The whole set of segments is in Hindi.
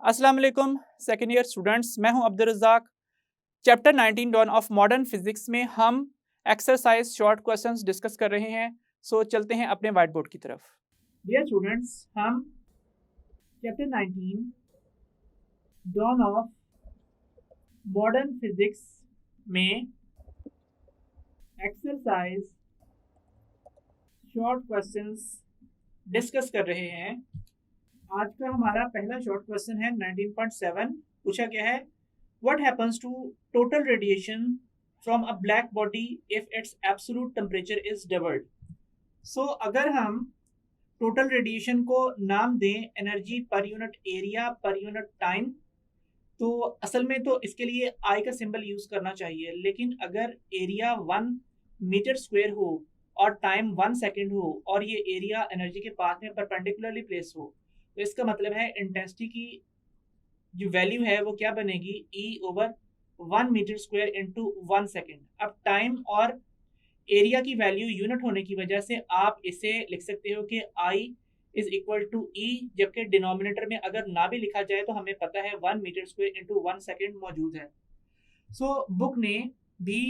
अस्सलाम वालेकुम सेकेंड ईयर स्टूडेंट्स, मैं हूं Abdul Razzaq. Chapter 19 dawn of modern physics में हम एक्सरसाइज शॉर्ट क्वेश्चंस डिस्कस कर रहे हैं। सो चलते हैं अपने व्हाइट बोर्ड की तरफ। डियर स्टूडेंट्स, हम chapter 19 dawn of modern physics में एक्सरसाइज शॉर्ट क्वेश्चंस डिस्कस कर रहे हैं। आज का हमारा पहला शॉर्ट क्वेश्चन है 19.7। पूछा गया है what happens to total radiation from a black body if its absolute temperature is doubled. So अगर हम टोटल रेडिएशन को नाम दें energy per unit area per unit time, तो असल में तो इसके लिए आई का सिंबल यूज करना चाहिए, लेकिन अगर एरिया 1 मीटर स्क्वायर हो और टाइम 1 सेकेंड हो और ये एरिया एनर्जी के पाथ में परपेंडिकुलरली प्लेस हो, तो इसका मतलब है इंटेंसिटी की जो वैल्यू है वो क्या बनेगी, E over 1 metre square into 1 second. अब टाइम और एरिया की वैल्यू यूनिट होने की वजह से आप इसे लिख सकते हो कि आई इज इक्वल टू ई, जबकि डिनोमिनेटर में अगर ना भी लिखा जाए तो हमें पता है 1 मीटर स्क्वायर इंटू 1 सेकेंड मौजूद है। सो बुक ने भी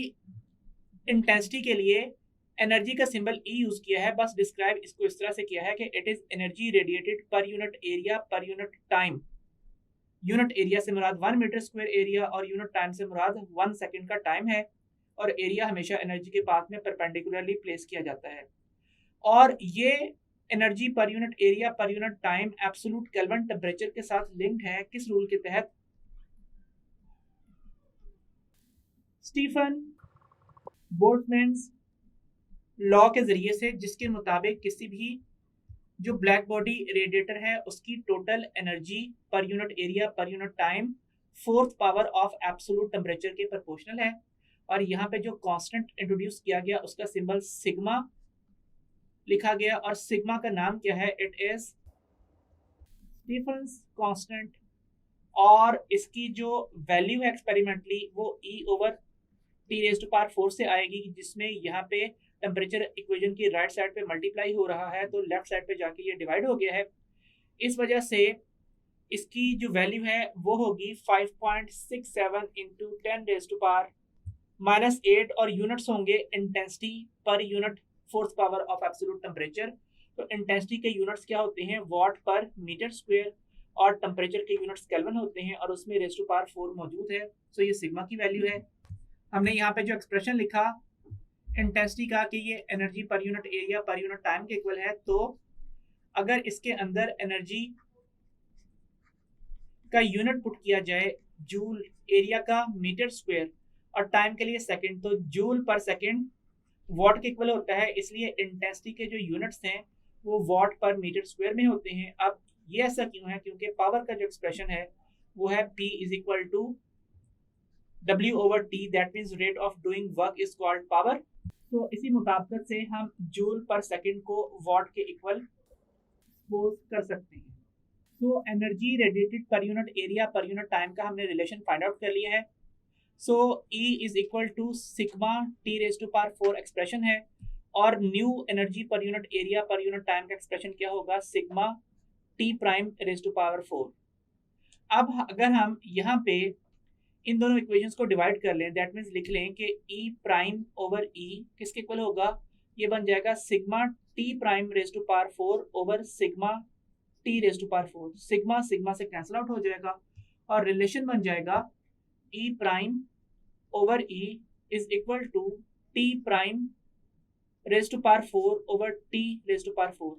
इंटेंसिटी के लिए एनर्जी का सिंबल ई यूज किया है, बस डिस्क्राइब इसको इस तरह से किया है कि it is energy radiated per unit area per unit time. Unit area से मुराद 1 मीटर स्क्वायर एरिया और यूनिट टाइम से मुराद 1 सेकेंड का टाइम है, और एरिया हमेशा एनर्जी के पाथ में परपेंडिकुलरली प्लेस किया जाता है। और ये energy per unit area per unit time absolute kelvin temperature के साथ लिंक्ड है। किस रूल के तहत? स्टीफन बोल्ट्जमैन्स लॉ के जरिए से, जिसके मुताबिक किसी भी जो ब्लैक बॉडी रेडिएटर है उसकी total energy per unit area per unit time fourth power of absolute temperature के प्रोपोर्शनल है। और यहाँ पे जो कांस्टेंट इंट्रोड्यूस किया गया उसका सिंबल सिग्मा लिखा गया, और सिग्मा का नाम क्या है? इट इज स्टीफन्स कांस्टेंट, और इसकी जो वैल्यू है एक्सपेरिमेंटली वो E over T raise to power 4 से आएगी, जिसमें यहाँ पे टेम्परेचर इक्वेशन की राइट साइड पे मल्टीप्लाई हो रहा है तो लेफ्ट साइड पे जाके ये डिवाइड हो गया है। इस वजह से इसकी जो वैल्यू है वो होगी 5.67 इंटू 10 रेज़ टू पावर -8, और यूनिट्स होंगे intensity per unit fourth power of absolute temperature. तो इंटेंसिटी के यूनिट्स क्या होते हैं? वॉट पर मीटर स्क्वायर, और टेम्परेचर के यूनिट्स केल्विन होते हैं, और उसमें रेज़ टू पावर 4 मौजूद है। सो ये सिग्मा की वैल्यू है। हमने यहाँ पे जो एक्सप्रेशन लिखा इंटेंसिटी का कि ये energy per unit area per unit time के इक्वल है, तो अगर इसके अंदर एनर्जी का यूनिट पुट किया जाए जूल, एरिया का मीटर स्क्वायर और टाइम के लिए सेकंड, तो जूल पर सेकंड वॉट के इक्वल होता है, इसलिए इंटेंसिटी के जो यूनिट्स हैं वो वॉट पर मीटर स्क्वायर में होते हैं। अब ये ऐसा क्यों है? क्योंकि पावर का जो एक्सप्रेशन है वो है P is equal to W ओवर T, that means rate of doing work is called power. तो इसी मुताबिक से हम जूल पर सेकंड को वॉट के इक्वल सपोज कर सकते हैं। तो energy radiated per unit area per unit time का हमने रिलेशन फाइंड आउट कर लिया है। So E is equal to sigma T raise to power 4 expression है, और new energy per unit area per unit time का एक्सप्रेशन क्या होगा? Sigma T prime raise to power 4। अब अगर हम यहाँ पे इन दोनों इक्वेशंस को डिवाइड कर लें, दैट मीन्स लिख लें कि ई प्राइम ओवर ई किसके इक्वल होगा? ये बन जाएगा sigma T prime raise to power 4 over sigma T raise to power 4। Sigma sigma से कैंसिल आउट हो जाएगा और रिलेशन बन जाएगा E prime over E is equal to T prime raise to power 4 over T raise to power 4।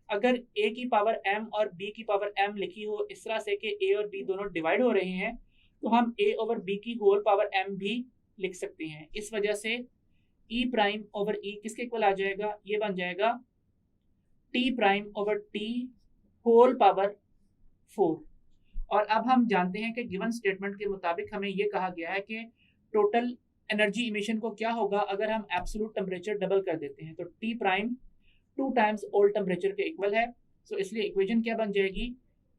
अगर a की पावर m और b की पावर m लिखी हो इस तरह से कि a और b दोनों डिवाइड हो रहे हैं, तो हम a ओवर b की होल पावर m भी लिख सकते हैं। इस वजह से e प्राइम ओवर e किसके इक्वल आ जाएगा? ये बन जाएगा t prime over t whole power 4। और अब हम जानते हैं कि गिवन स्टेटमेंट के मुताबिक हमें ये कहा गया है कि टोटल एनर्जी इमिशन को क्या होगा अगर हम एब्सोल्यूट टेम्परेचर डबल कर देते हैं, तो T prime 2 times old temperature के इक्वल है। सो इसलिए इक्वेशन क्या बन जाएगी?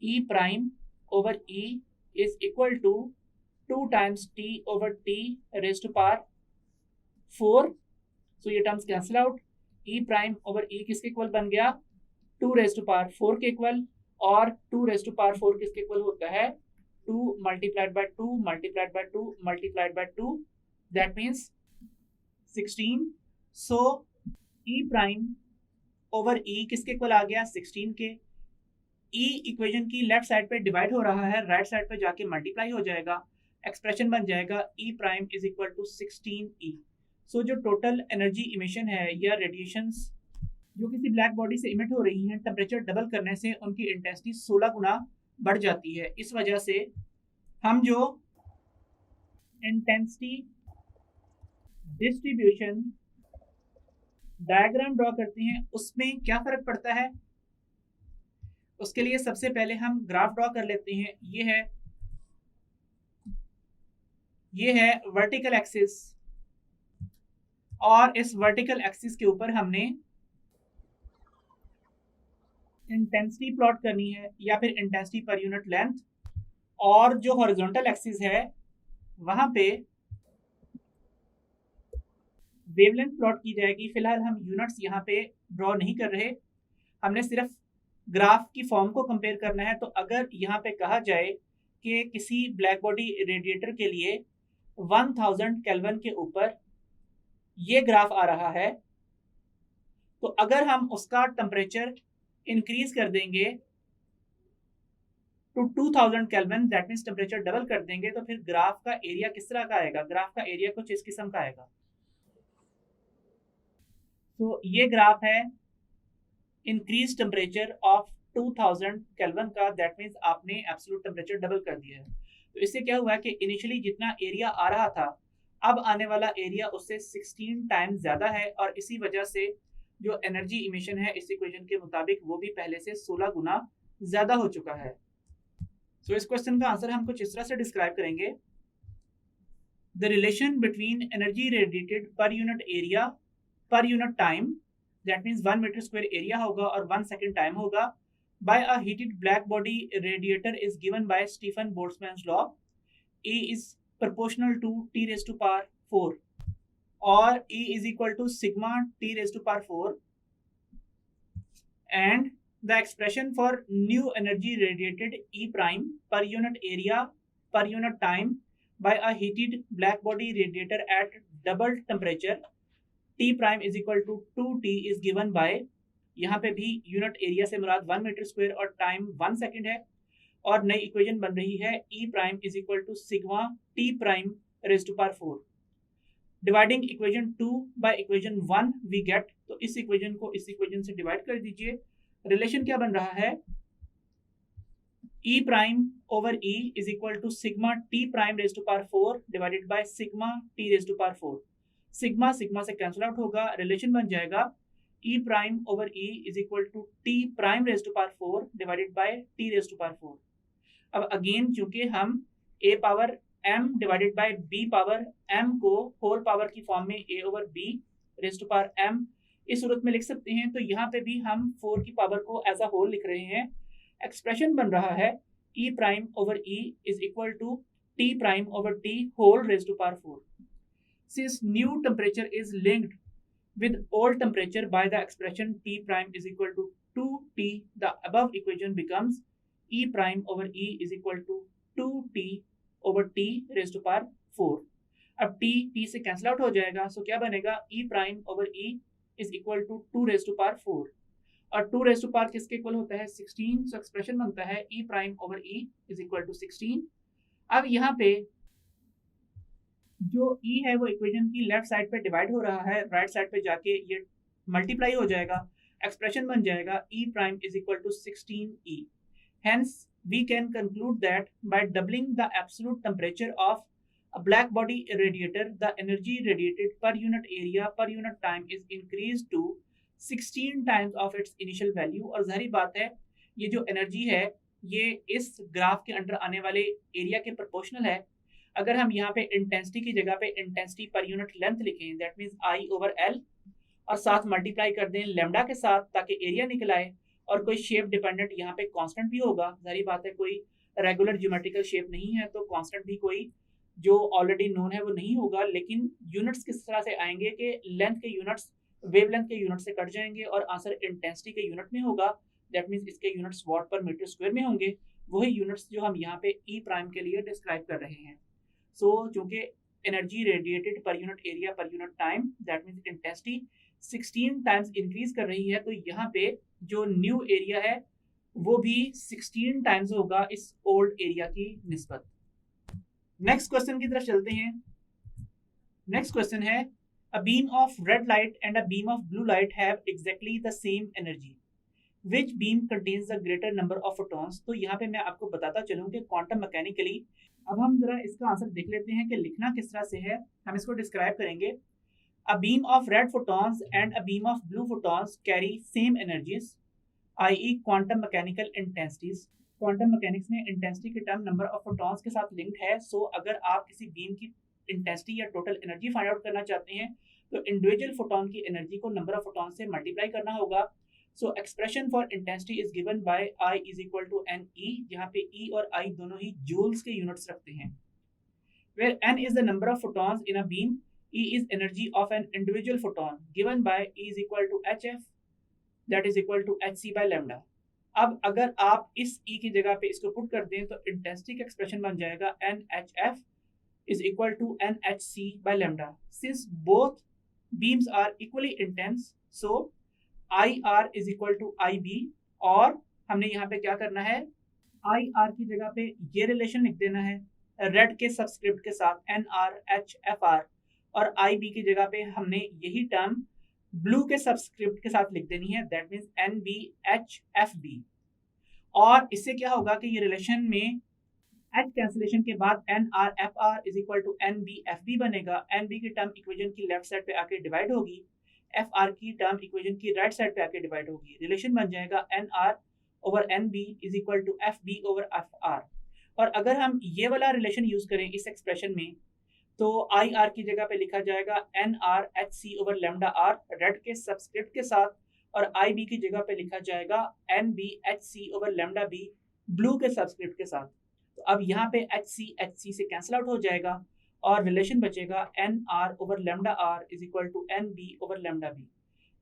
E prime over E is equal to 2 times T over T raise to power 4। So ये terms cancel out. E prime over E किसके इक्वल बन गया? 2 रेज़ टू पावर 4 के इक्वल, और 2⁴ किसके इक्वल होता है 2 multiplied by 2 multiplied by 2 multiplied by 2, that means 16। So E prime over E किसके इक्वल आ गया 16 के। ई इक्वेशन की लेफ्ट साइड पे डिवाइड हो रहा है, राइट साइड पे जाके मल्टीप्लाई हो जाएगा, एक्सप्रेशन बन जाएगा E prime is equal to 16 ई। सो जो टोटल एनर्जी इमिशन है या रेडिएशंस जो किसी ब्लैक बॉडी से इमिट हो रही हैं, टेम्परेचर डबल करने से उनकी इंटेंसिटी 16 गुना बढ़ जाती है। इस वजह से हम जो इंटेंसिटी डिस्ट्रीब्यूशन डायग्राम ड्रॉ करते हैं उसमें क्या फर्क पड़ता है, उसके लिए सबसे पहले हम ग्राफ ड्रॉ कर लेते हैं। ये है वर्टिकल एक्सिस, और इस वर्टिकल एक्सिस के ऊपर हमने इंटेंसिटी प्लॉट करनी है या फिर इंटेंसिटी पर यूनिट लेंथ, और जो हॉरिजॉन्टल एक्सिस है वहां पे वेवलेंथ प्लॉट की जाएगी। फिलहाल हम यूनिट्स यहाँ पे ड्रॉ नहीं कर रहे, हमने सिर्फ ग्राफ की फॉर्म को कंपेयर करना है। तो अगर यहाँ पे कहा जाए कि किसी ब्लैक बॉडी रेडिएटर के लिए 1000 केल्विन के ऊपर ये ग्राफ आ रहा है, तो अगर हम उसका टेम्परेचर इंक्रीज कर देंगे to 2000 kelvin, that means temperature double कर देंगे, तो फिर ग्राफ का एरिया किस तरह का आएगा, ग्राफ का एरिया कुछ इस किस्म का आएगा। तो ये ग्राफ है इंक्रीज टेम्परेचर ऑफ 2000 केल्विन का, दैट मीन्स आपने एब्सोल्यूट टेम्परेचर डबल कर दिया है। तो इससे क्या हुआ कि इनिशियली जितना एरिया आ रहा था, अब आने वाला एरिया उससे 16 टाइम्स ज्यादा है, और इसी वजह से जो एनर्जी इमिशन है इस इक्वेशन के मुताबिक वो भी पहले से 16 गुना ज्यादा हो चुका है। सो इस क्वेश्चन का आंसर हम कुछ इस तरह से डिस्क्राइब करेंगे। The relation between energy radiated per unit area per unit time, that means 1 metre square area होगा और 1 सेकेंड टाइम होगा, by a heated black body radiator is given by Stefan Boltzmann's law. A is proportional to t raised to power 4 or E is equal to sigma t raised to power 4, and the expression for new energy radiated E prime per unit area per unit time by a heated black body radiator at double temperature T prime is equal to 2T is given by, यहाँ पे भी यूनिट एरिया से मुराद 1 मीटर स्क्वायर और टाइम 1 सेकेंड है, और नई इक्वेशन बन रही है E prime is equal to sigma T prime raise to power 4। Dividing equation 2 by equation 1 we get, तो इस इक्वेशन को इस इक्वेशन से डिवाइड कर दीजिए। रिलेशन क्या बन रहा है, E prime over E is equal to sigma T prime raise to power 4 divided by sigma T raise to power 4। Sigma sigma से कैंसिल आउट होगा, रिलेशन बन जाएगा E prime over E is equal to T prime raise to power 4 divided by T raise to power 4। अब अगेन चूंकि हम a power m divided by b power m को होल पावर की फॉर्म में a over b raise to power m इस सूरत में लिख सकते हैं, तो यहाँ पे भी हम 4 की पावर को एज अ होल लिख रहे हैं। एक्सप्रेशन बन रहा है e prime over e is equal to t prime over t whole raise to power 4। Since new temperature is linked with old temperature by the expression T prime is equal to 2T, the above equation becomes E prime over E is equal to 2T over T raised to power 4। अब T से कैंसिल आउट हो जाएगा, सो क्या बनेगा E prime over E is equal to 2 raised to power 4, और 2 raised to power किसके इक्वल होता है 16, सो एक्सप्रेशन बनता है E prime over E is equal to 16। अब यहाँ पे जो E है वो इक्वेशन की लेफ्ट साइड पे डिवाइड हो रहा है, राइट साइड पे जाके ये मल्टीप्लाई हो जाएगा, एक्सप्रेशन बन जाएगा E prime is equal to 16E। Hence, we can conclude that by doubling the absolute temperature of a black body radiator, the energy radiated per unit area per unit time is increased to 16 times of its initial value। और जाहिर बात है ये जो एनर्जी है ये इस ग्राफ के अंडर आने वाले एरिया के प्रोपोर्शनल है। अगर हम यहाँ पे इंटेंसिटी की जगह पे इंटेंसिटी पर यूनिट लेंथ लिखें, that means I over L, और साथ मल्टीप्लाई कर दें लैम्डा के साथ ताकि एरिया निकल आए, और कोई शेप डिपेंडेंट यहाँ पे कांस्टेंट भी होगा। जाहिर बात है कोई रेगुलर ज्योमेट्रिकल शेप नहीं है, तो कांस्टेंट भी कोई जो ऑलरेडी नोन है वो नहीं होगा, लेकिन यूनिट्स किस तरह से आएंगे कि लेंथ के यूनिट्स वेवलेंथ के यूनिट से कट जाएंगे और आंसर इंटेंसिटी के यूनिट में होगा, दैट मीन्स इसके यूनिट्स वॉट पर मीटर स्क्वायर में होंगे, वही यूनिट्स जो हम यहाँ पे ई प्राइम के लिए डिस्क्राइब कर रहे हैं। सो चूंकि energy radiated per unit area per unit time that means intensity 16 times increase कर रही है, तो यहाँ पे जो न्यू एरिया है वो भी 16 टाइम्स होगा इस ओल्ड एरिया की निस्बत। नेक्स्ट क्वेश्चन की तरफ चलते हैं। नेक्स्ट क्वेश्चन है, a beam of red light and a beam of blue light have exactly the same energy. Which beam contains the greater number of photons? तो यहाँ पे मैं आपको बताता चलूँ कि क्वांटम मैकेनिकली, अब हम जरा इसका आंसर देख लेते हैं कि लिखना किस तरह से है। हम इसको डिस्क्राइब करेंगे। A beam of red photons and a beam of blue photons carry same energies, i.e. quantum mechanical intensities. Quantum mechanics में इंटेंसिटी के टर्म नंबर ऑफ फोटॉन्स के साथ लिंक्ड है। सो अगर आप किसी बीम की इंटेंसिटी या टोटल एनर्जी फाइंड आउट करना चाहते हैं तो इंडिविजुअल फोटोन की एनर्जी को नंबर ऑफ फोटोन से मल्टीप्लाई करना होगा। So expression for intensity is given by I is equal to N E, जहाँ पे E और I दोनों ही जूल्स के यूनिट्स रखते हैं। Where n is the number of photons in a beam, E is energy of an individual photon given by E is equal to HF that is equal to HC by lambda. अब अगर आप इस E की जगह पे इसको पुट कर दें तो इंटेंसिटी का एक्सप्रेशन बन जाएगा NHF is equal to NHC by lambda. Since both beams are equally intense, so IR is equal to IB, और हमने यहाँ पे क्या करना है, IR की जगह पे ये रिलेशन लिख देना है रेड के सबस्क्रिप्ट के साथ NRHFR, और IB की जगह पे हमने यही टर्म ब्लू के सबस्क्रिप्ट के साथ लिख देनी है, दैट मीन्स NBHFB। और इससे क्या होगा कि ये रिलेशन में H कैंसिलेशन के बाद NRFR is equal to NBFB बनेगा। NB की टर्म इक्वेशन की लेफ्ट साइड पे आके डिवाइड होगी, FR की टर्म इक्वेशन की राइट साइड पे आके डिवाइड होगी। रिलेशन बन जाएगा NR over NB is equal to FB over FR। और अगर हम ये वाला रिलेशन यूज करें इस एक्सप्रेशन में तो IR की जगह पे लिखा जाएगा NRHC over lambda R red के सबस्क्रिप्ट के साथ, और IB की जगह पे लिखा जाएगा NBHC over lambda B blue के सबस्क्रिप्ट के साथ। तो अब यहाँ पे HC से कैंसिल आउट हो जाएगा और रिलेशन बचेगा NR over lambda R is equal to NB over lambda B।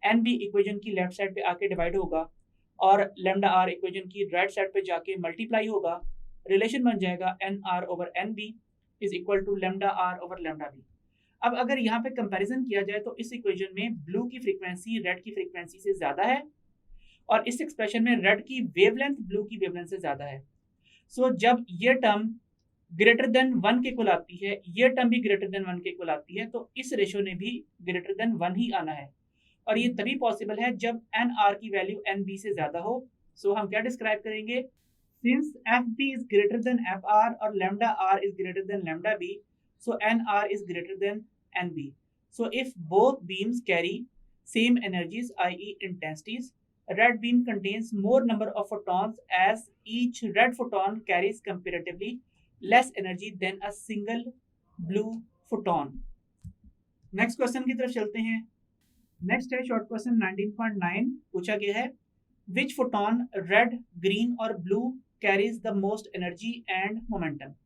NB equation की लेफ्ट साइड पे आके डिवाइड होगा और लैम्डा R इक्वेशन की राइट साइड पे जाके मल्टीप्लाई होगा। रिलेशन बन जाएगा NR over NB is equal to lambda R over lambda B। अब अगर यहाँ पे कंपैरिजन किया जाए तो इस इक्वेशन में ब्लू की फ्रीक्वेंसी रेड की फ्रीक्वेंसी से ज्यादा है, और इस एक्सप्रेशन में रेड की वेवलेंथ ब्लू की वेवलेंथ से ज्यादा है। सो जब ये टर्म ग्रेटर देन 1 के इक्वल आती है, ये टर्म भी ग्रेटर देन 1 के इक्वल आती है, तो इस रेशो ने भी ग्रेटर देन 1 ही आना है, और ये तभी पॉसिबल है जब NR की वैल्यू NB से ज्यादा हो। सो हम क्या डिस्क्राइब करेंगे, since FB is greater than FR और lambda R is greater than lambda B, so NR is greater than NB. So if both beams carry same energies, i.e. intensities, a red beam contains more number of photons as each red photon carries comparatively less energy than a single blue photon. Next question की तरफ चलते हैं। Next है short question 19.9, पूछा गया है which photon red, green और blue carries the most energy and momentum.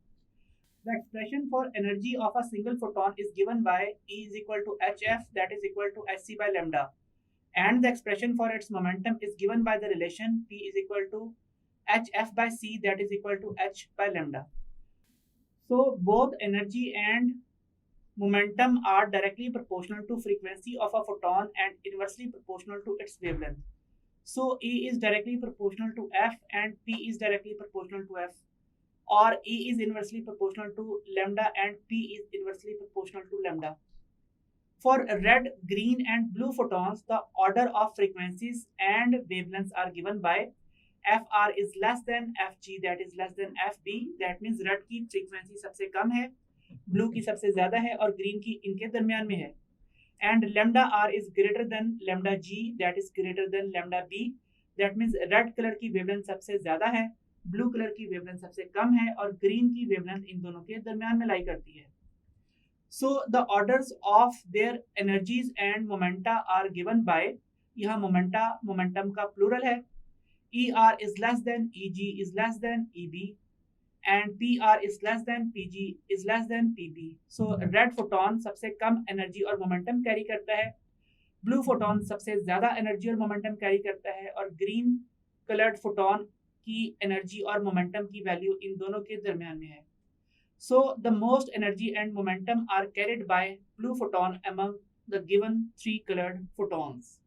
The expression for energy of a single photon is given by E is equal to HF that is equal to HC by lambda, and the expression for its momentum is given by the relation P is equal to HF by C that is equal to H by lambda. So both energy and momentum are directly proportional to frequency of a photon and inversely proportional to its wavelength. So E is directly proportional to F and P is directly proportional to F, or E is inversely proportional to lambda and P is inversely proportional to lambda. For red, green and blue photons, the order of frequencies and wavelengths are given by FR is less than FG that is less than FB, that means red की frequency सबसे कम है, blue की सबसे ज़्यादा है और green की इनके दरमियान में है, and lambda R is greater than lambda G that is greater than lambda B, that means red colour की wavelength सबसे ज़्यादा है, ब्लू कलर की वेवलेंथ सबसे कम है और ग्रीन की वेवलेंथ इन दोनों के दरमियान में लाई करती है। So the orders of their energies and momenta are given by, यहाँ मोमेंटम का प्लूरल है, ER is less than EG is less than EB and PR is less than PG is less than PB. So red photon सबसे कम एनर्जी और मोमेंटम कैरी करता है, ब्लू फोटोन सबसे ज्यादा एनर्जी और मोमेंटम कैरी करता है, और ग्रीन कलर्ड फोटोन की एनर्जी और मोमेंटम की वैल्यू इन दोनों के दरमियान में है. So the most energy and momentum are carried by blue photon among the given three colored photons.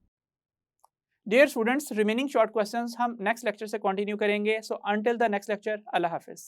Dear students, remaining short questions हम next lecture से continue करेंगे. So until the next lecture, Allah Hafiz.